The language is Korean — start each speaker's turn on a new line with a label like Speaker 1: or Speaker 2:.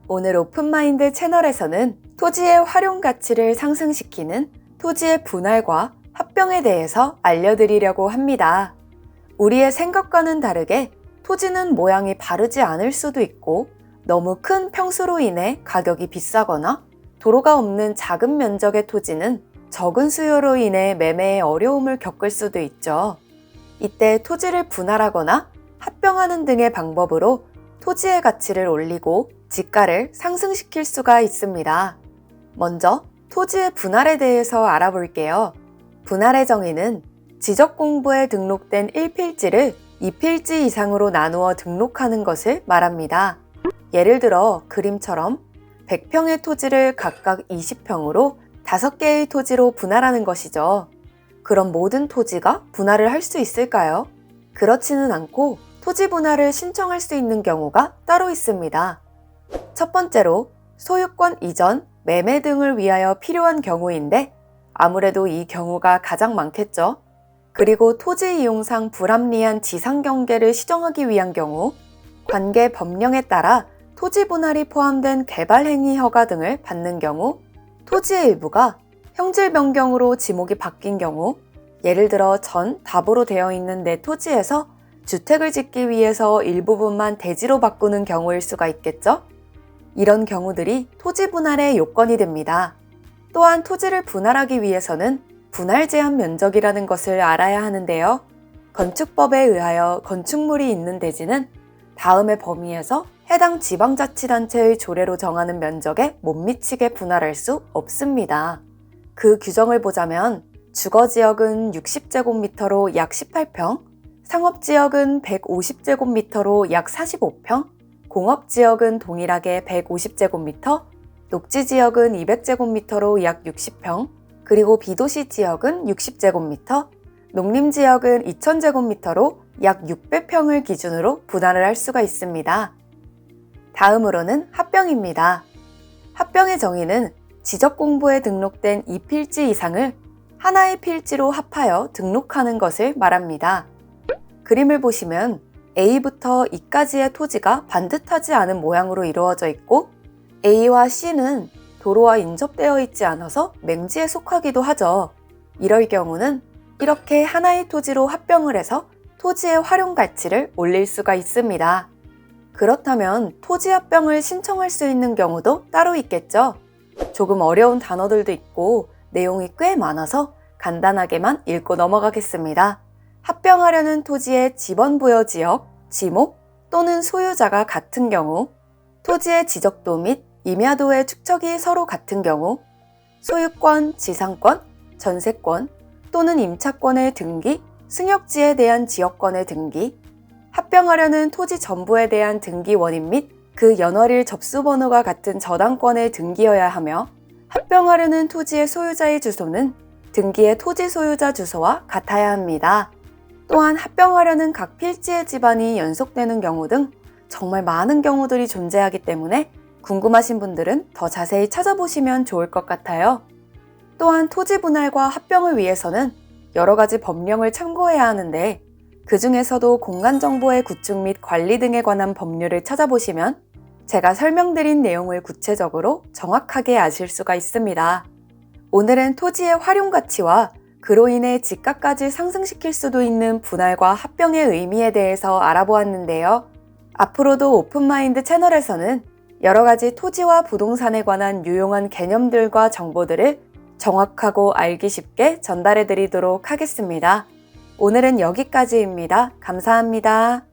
Speaker 1: 오늘 오픈마인드 채널에서는 토지의 활용 가치를 상승시키는 토지의 분할과 합병에 대해서 알려드리려고 합니다. 우리의 생각과는 다르게 토지는 모양이 바르지 않을 수도 있고 너무 큰 평수로 인해 가격이 비싸거나 도로가 없는 작은 면적의 토지는 적은 수요로 인해 매매에 어려움을 겪을 수도 있죠. 이때 토지를 분할하거나 합병하는 등의 방법으로 토지의 가치를 올리고 지가를 상승시킬 수가 있습니다. 먼저 토지의 분할에 대해서 알아볼게요. 분할의 정의는 지적공부에 등록된 1필지를 2필지 이상으로 나누어 등록하는 것을 말합니다. 예를 들어 그림처럼 100평의 토지를 각각 20평으로 5개의 토지로 분할하는 것이죠. 그럼 모든 토지가 분할을 할 수 있을까요? 그렇지는 않고 토지 분할을 신청할 수 있는 경우가 따로 있습니다. 첫 번째로 소유권 이전, 매매 등을 위하여 필요한 경우인데 아무래도 이 경우가 가장 많겠죠. 그리고 토지 이용상 불합리한 지상 경계를 시정하기 위한 경우, 관계 법령에 따라 토지 분할이 포함된 개발 행위 허가 등을 받는 경우, 토지의 일부가 형질 변경으로 지목이 바뀐 경우, 예를 들어 전 답으로 되어 있는 내 토지에서 주택을 짓기 위해서 일부분만 대지로 바꾸는 경우일 수가 있겠죠? 이런 경우들이 토지 분할의 요건이 됩니다. 또한 토지를 분할하기 위해서는 분할 제한 면적이라는 것을 알아야 하는데요. 건축법에 의하여 건축물이 있는 대지는 다음의 범위에서 해당 지방자치단체의 조례로 정하는 면적에 못 미치게 분할할 수 없습니다. 그 규정을 보자면 주거지역은 60제곱미터로 약 18평, 상업지역은 150제곱미터로 약 45평, 공업지역은 동일하게 150제곱미터, 녹지지역은 200제곱미터로 약 60평, 그리고 비도시 지역은 60제곱미터, 농림지역은 2000제곱미터로 약 600평을 기준으로 분할을 할 수가 있습니다. 다음으로는 합병입니다. 합병의 정의는 지적공부에 등록된 2필지 이상을 하나의 필지로 합하여 등록하는 것을 말합니다. 그림을 보시면 A부터 E까지의 토지가 반듯하지 않은 모양으로 이루어져 있고 A와 C는 도로와 인접되어 있지 않아서 맹지에 속하기도 하죠. 이럴 경우는 이렇게 하나의 토지로 합병을 해서 토지의 활용 가치를 올릴 수가 있습니다. 그렇다면 토지 합병을 신청할 수 있는 경우도 따로 있겠죠. 조금 어려운 단어들도 있고 내용이 꽤 많아서 간단하게만 읽고 넘어가겠습니다. 합병하려는 토지의 지번부여 지역, 지목 또는 소유자가 같은 경우, 토지의 지적도 및 임야도의 축척이 서로 같은 경우, 소유권, 지상권, 전세권 또는 임차권의 등기, 승역지에 대한 지역권의 등기, 합병하려는 토지 전부에 대한 등기 원인 및 그 연월일 접수번호가 같은 저당권의 등기여야 하며, 합병하려는 토지의 소유자의 주소는 등기의 토지 소유자 주소와 같아야 합니다. 또한 합병하려는 각 필지의 집안이 연속되는 경우 등 정말 많은 경우들이 존재하기 때문에 궁금하신 분들은 더 자세히 찾아보시면 좋을 것 같아요. 또한 토지 분할과 합병을 위해서는 여러 가지 법령을 참고해야 하는데 그 중에서도 공간정보의 구축 및 관리 등에 관한 법률을 찾아보시면 제가 설명드린 내용을 구체적으로 정확하게 아실 수가 있습니다. 오늘은 토지의 활용 가치와 그로 인해 지가까지 상승시킬 수도 있는 분할과 합병의 의미에 대해서 알아보았는데요. 앞으로도 오픈마인드 채널에서는 여러 가지 토지와 부동산에 관한 유용한 개념들과 정보들을 정확하고 알기 쉽게 전달해 드리도록 하겠습니다. 오늘은 여기까지입니다. 감사합니다.